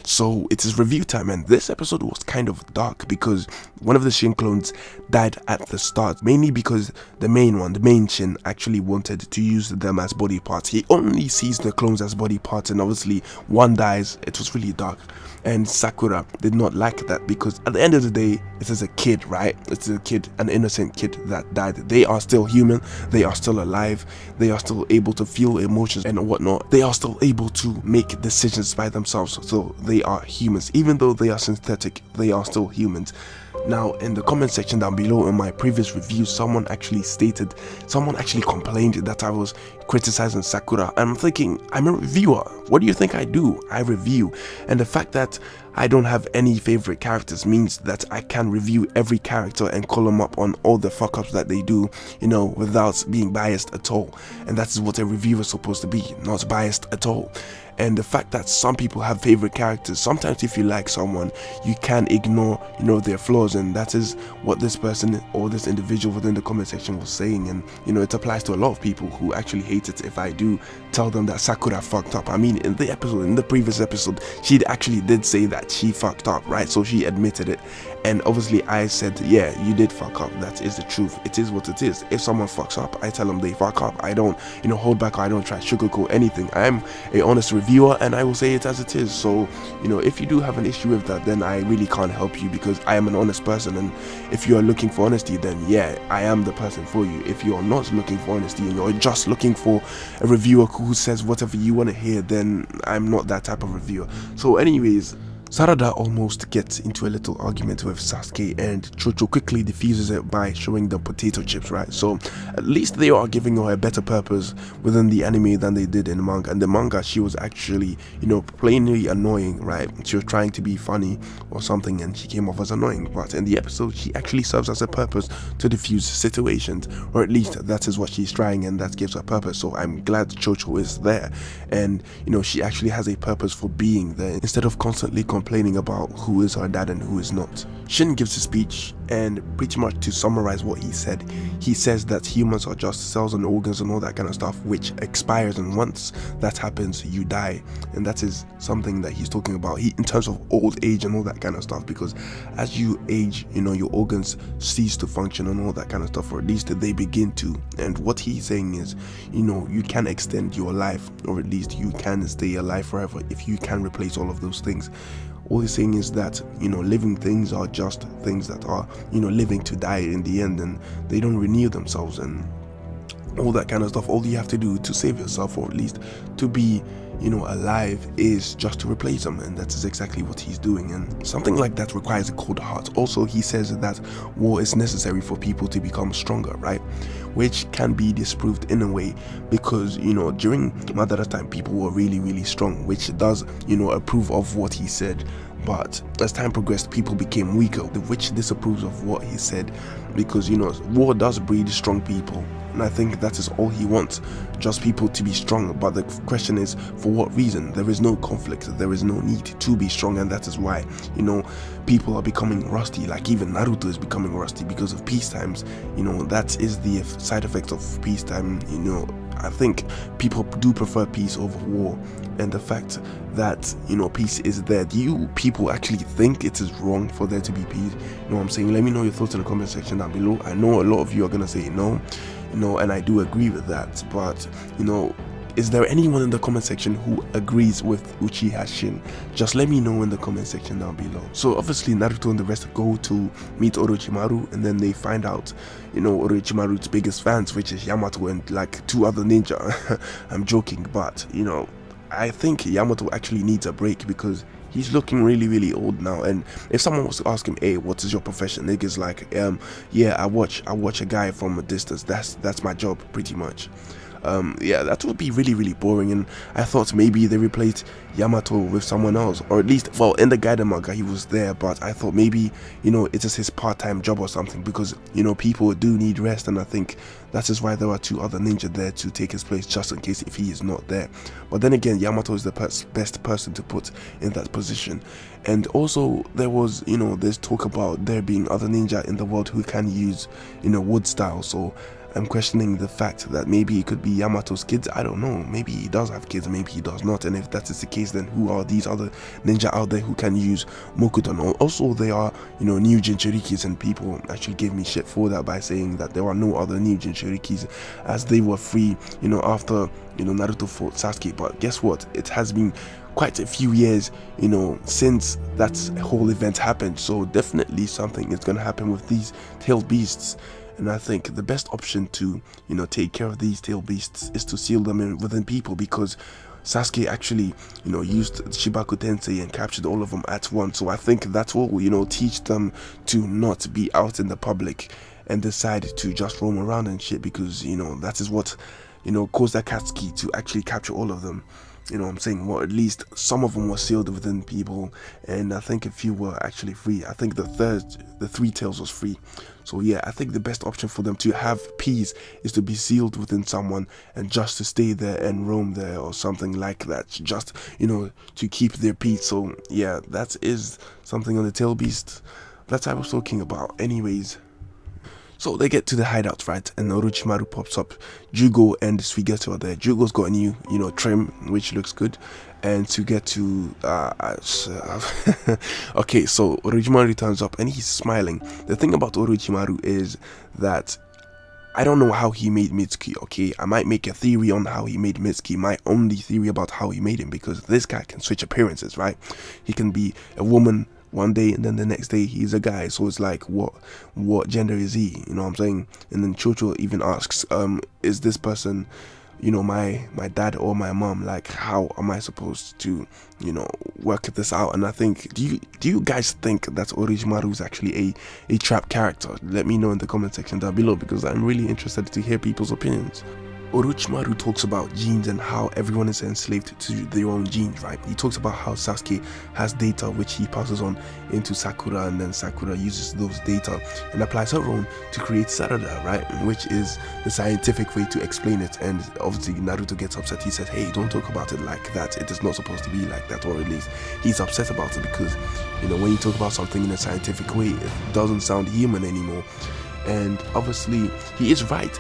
So it is review time, and this episode was kind of dark because one of the Shin clones died at the start, mainly because the main Shin actually wanted to use them as body parts. He only sees the clones as body parts, and obviously one dies. It was really dark, and Sakura did not like that because at the end of the day, it is a kid, right? It's a kid, an innocent kid that died. They are still human, they are still alive, they are still able to feel emotions and whatnot. They are still able to make decisions by themselves, so they are humans. Even though they are synthetic, they are still humans. Now, in the comment section down below in my previous review, someone actually complained that I was criticizing Sakura. And I'm thinking, I'm a reviewer. What do you think I do? I review. And the fact that I don't have any favorite characters means that I can review every character and call them up on all the fuck ups that they do, you know, without being biased at all. And that's what a reviewer is supposed to be, not biased at all. And the fact that some people have favorite characters, sometimes if you like someone, you can ignore, you know, their flaws, and that is what this person or this individual within the comment section was saying. And you know, it applies to a lot of people who actually hate it if I do tell them that Sakura fucked up. I mean, in the previous episode, she actually did say that she fucked up, right? So she admitted it, and obviously I said, yeah, you did fuck up. That is the truth. It is what it is. If someone fucks up, I tell them they fuck up. I don't, you know, hold back, or I don't try to sugarcoat anything. I'm a honest reviewer, and I will say it as it is. So, you know, if you do have an issue with that, then I really can't help you because I am an honest person. And if you are looking for honesty, then yeah, I am the person for you. If you are not looking for honesty and you're just looking for a reviewer who says whatever you want to hear, then I'm not that type of reviewer. So anyways, Sarada almost gets into a little argument with Sasuke, and Cho-Cho quickly diffuses it by showing the potato chips, right? So at least they are giving her a better purpose within the anime than they did in the manga. And the manga, she was actually, you know, plainly annoying, right? She was trying to be funny or something and she came off as annoying, but in the episode she actually serves as a purpose to diffuse situations, or at least that is what she's trying, and that gives her purpose. So I'm glad Cho-Cho is there, and you know, she actually has a purpose for being there instead of constantly complaining about who is her dad and who is not. Shin gives a speech, and pretty much to summarize what he said, he says that humans are just cells and organs and all that kind of stuff which expires, and once that happens you die. And that is something that he's talking about in terms of old age and all that kind of stuff, because as you age, you know, your organs cease to function and all that kind of stuff, or at least they begin to. And what he's saying is, you know, you can extend your life, or at least you can stay alive forever if you can replace all of those things. All he's saying is that, you know, living things are just things that are, you know, living to die in the end, and they don't renew themselves and all that kind of stuff. All you have to do to save yourself, or at least to be, you know, alive, is just to replace them, and that is exactly what he's doing. And something like that requires a cold heart. Also, he says that war is necessary for people to become stronger, right? Which can be disproved in a way, because, you know, during Mother's time people were really strong, which does, you know, approve of what he said. But as time progressed, people became weaker, which disapproves of what he said, because, you know, war does breed strong people. And I think that is all he wants, just people to be strong. But the question is, for what reason? There is no conflict, there is no need to be strong, and that is why, you know, people are becoming rusty. Like even Naruto is becoming rusty because of peace times. You know, that is the side effect of peacetime. You know, I think people do prefer peace over war, and the fact that, you know, peace is there. Do you people actually think it is wrong for there to be peace? You know what I'm saying? Let me know your thoughts in the comment section down below. I know a lot of you are gonna say no, you know, and I do agree with that, but, you know, is there anyone in the comment section who agrees with Uchiha Shin? Just let me know in the comment section down below. So obviously Naruto and the rest go to meet Orochimaru, and then they find out, you know, Orochimaru's biggest fans, which is Yamato and like 2 other ninja. I'm joking, but, you know, I think Yamato actually needs a break because he's looking really old now. And if someone was to ask him, hey, what is your profession? Niggas like, yeah, I watch a guy from a distance. That's my job, pretty much. Yeah, that would be really boring, and I thought maybe they replaced Yamato with someone else, or at least, well, in the Gaiden manga he was there, but I thought maybe, you know, it is his part-time job or something, because, you know, people do need rest, and I think that is why there are 2 other ninja there to take his place, just in case if he is not there. But then again, Yamato is the best person to put in that position. And also there was, you know, there's talk about there being other ninja in the world who can use, you know, wood style. So I'm questioning the fact that maybe it could be Yamato's kids. I don't know. Maybe he does have kids, maybe he does not. And if that is the case, then who are these other ninja out there who can use Mokuton? Also, they are, new Jinchurikis, and people actually gave me shit for that by saying that there are no other new Jinchurikis, as they were free, after, Naruto fought Sasuke. But guess what? It has been quite a few years, since that whole event happened. So definitely something is going to happen with these tailed beasts. And I think the best option to, take care of these tail beasts is to seal them in within people, because Sasuke actually, used Shibaku Tensei and captured all of them at once. So I think that will, teach them to not be out in the public and decide to just roam around and shit, because, that is what, caused Akatsuki to actually capture all of them. I'm saying, well, at least some of them were sealed within people, and I think a few were actually free. I think the three tails was free. So yeah, I think the best option for them to have peace is to be sealed within someone and just to stay there and roam there or something like that, just to keep their peace. So yeah, that is something on the tail beast that I was talking about. Anyways, so they get to the hideout, right, and Orochimaru pops up. Jugo and Suigetsu are there. Jugo's got a new, trim, which looks good. And Suigetsu, okay, so Orochimaru turns up and he's smiling. The thing about Orochimaru is that I don't know how he made Mitsuki, okay? I might make a theory on how he made Mitsuki, my only theory about how he made him, because this guy can switch appearances, right? He can be a woman one day and then the next day he's a guy. So it's like, what gender is he, you know what I'm saying? And then Cho-Cho even asks, is this person, my dad or my mom? Like, how am I supposed to, work this out? And I think, do you guys think that Orochimaru is actually a trap character? Let me know in the comment section down below, because I'm really interested to hear people's opinions. Orochimaru talks about genes and how everyone is enslaved to their own genes, right? He talks about how Sasuke has data which he passes on into Sakura, and then Sakura uses those data and applies her own to create Sarada, right? Which is the scientific way to explain it. And obviously Naruto gets upset. He says, hey, don't talk about it like that. It is not supposed to be like that. Or at least he's upset about it because, when you talk about something in a scientific way, it doesn't sound human anymore. And obviously he is right.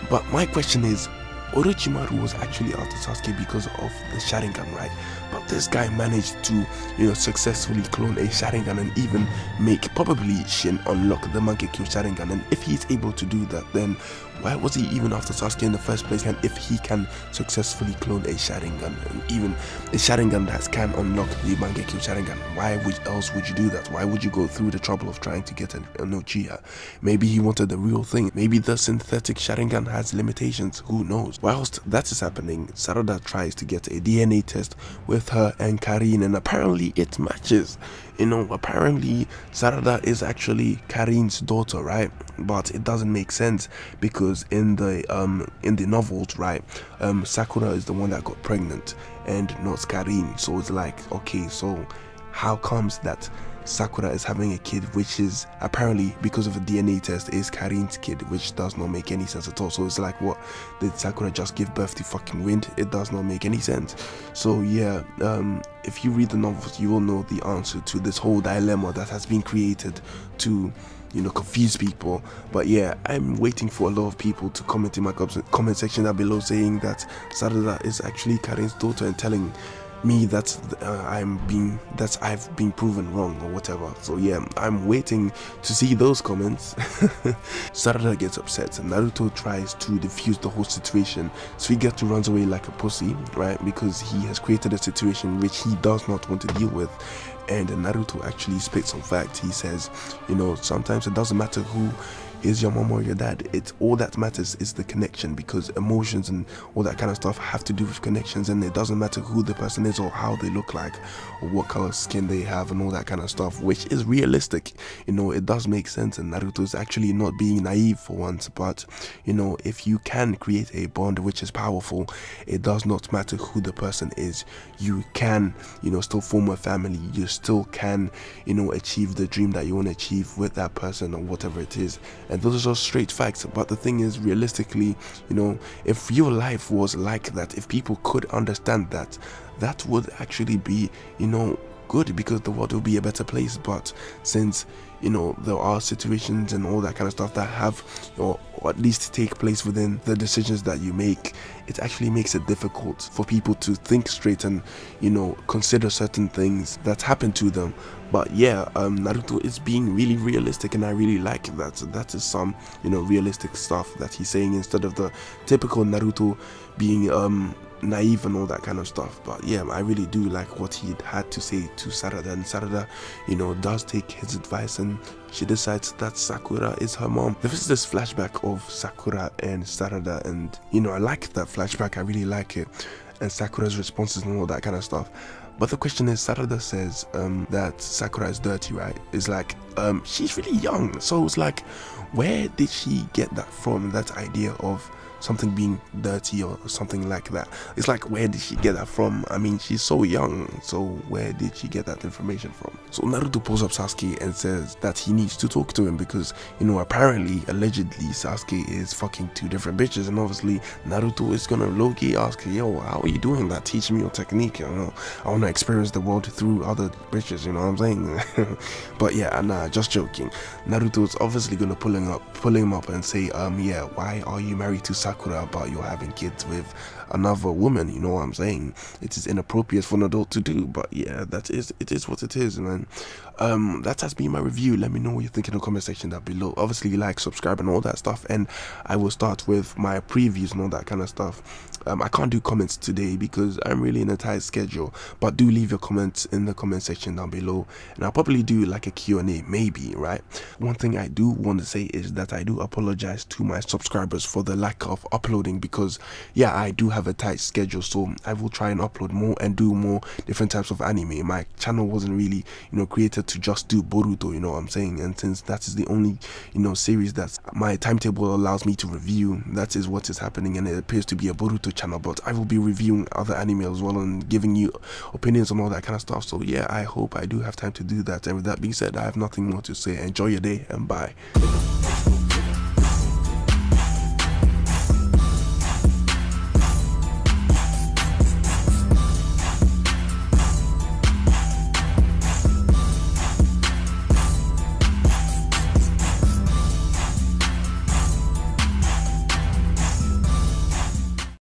But my question is, Orochimaru was actually after Sasuke because of the Sharingan, right? But this guy managed to, successfully clone a Sharingan and even make probably Shin unlock the Mangekyo Sharingan. And if he's able to do that, then why was he even after Sasuke in the first place? And if he can successfully clone a Sharingan, and even a Sharingan that can unlock the Mangekyo Sharingan, why else would you do that? Why would you go through the trouble of trying to get an Uchiha? Maybe he wanted the real thing. Maybe the synthetic Sharingan has limitations. Who knows? Whilst that is happening, Sarada tries to get a DNA test with her and Karin, and apparently it matches. Apparently Sarada is actually Karin's daughter, right? But it doesn't make sense, because in the novels, right, Sakura is the one that got pregnant and not Karin. So it's like, okay, so how comes that Sakura is having a kid which is apparently, because of a DNA test, is Karin's kid, which does not make any sense at all. So it's like, what, did Sakura just give birth to fucking wind? It does not make any sense. So yeah, if you read the novels, you will know the answer to this whole dilemma that has been created to confuse people. But yeah, I'm waiting for a lot of people to comment in my comment section down below saying that Sarada is actually Karin's daughter, and telling me that I've been proven wrong or whatever. So yeah, I'm waiting to see those comments. Sarada gets upset and Naruto tries to defuse the whole situation. Suigetsu runs away like a pussy, right, because he has created a situation which he does not want to deal with. And Naruto actually spits some facts. He says, sometimes it doesn't matter who is your mom or your dad. It's all that matters is the connection, because emotions and all that kind of stuff have to do with connections, and it doesn't matter who the person is or how they look like or what color skin they have and all that kind of stuff, which is realistic. It does make sense, and Naruto is actually not being naive for once. But if you can create a bond which is powerful, it does not matter who the person is. You can still form a family. You still can achieve the dream that you want to achieve with that person or whatever it is. And those are straight facts. But the thing is, realistically, if your life was like that, if people could understand that, that would actually be, good, because the world will be a better place. But since there are situations and all that kind of stuff that have, or or at least take place within the decisions that you make, it actually makes it difficult for people to think straight and, you know, consider certain things that happen to them. But yeah, Naruto is being really realistic, and I really like that. That is some, you know, realistic stuff that he's saying, instead of the typical Naruto being naive and all that kind of stuff. But yeah, I really do like what he had to say to Sarada, and Sarada, you know, does take his advice, and she decides that Sakura is her mom. There is this flashback of Sakura and Sarada, and you know, I like that flashback, I really like it, and Sakura's responses and all that kind of stuff. But the question is, Sarada says that Sakura is dirty, right? It's like, she's really young, so it's like, where did she get that from, that idea of something being dirty or something like that? It's like, where did she get that from? I mean, she's so young, so where did she get that information from? So Naruto pulls up Sasuke and says that he needs to talk to him because, you know, apparently, allegedly, Sasuke is fucking 2 different bitches, and obviously Naruto is gonna low-key ask, yo, how are you doing that? Teach me your technique, you know, I wanna experience the world through other bitches, you know what I'm saying? But yeah, nah, just joking. Naruto's obviously gonna pull him up and say, yeah, why are you married to Sakura about you having kids with another woman? You know what I'm saying? It is inappropriate for an adult to do, but yeah, it is what it is, man. That has been my review. Let me know what you think in the comment section down below. Obviously, like, subscribe and all that stuff, and I will start with my previews and all that kind of stuff. I can't do comments today because I'm really in a tight schedule, but do leave your comments in the comment section down below, and I'll probably do like a Q&A, maybe, right? One thing I do want to say is that I do apologize to my subscribers for the lack of uploading, because yeah, I do have a tight schedule, so I will try and upload more and do more different types of anime. My channel wasn't really, you know, created to just do Boruto, you know what I'm saying, and since that is the only, you know, series that my timetable allows me to review, that is what is happening, and it appears to be a Boruto channel, but I will be reviewing other anime as well and giving you opinions on all that kind of stuff. So yeah, I hope I do have time to do that, and with that being said, I have nothing more to say. Enjoy your day and bye.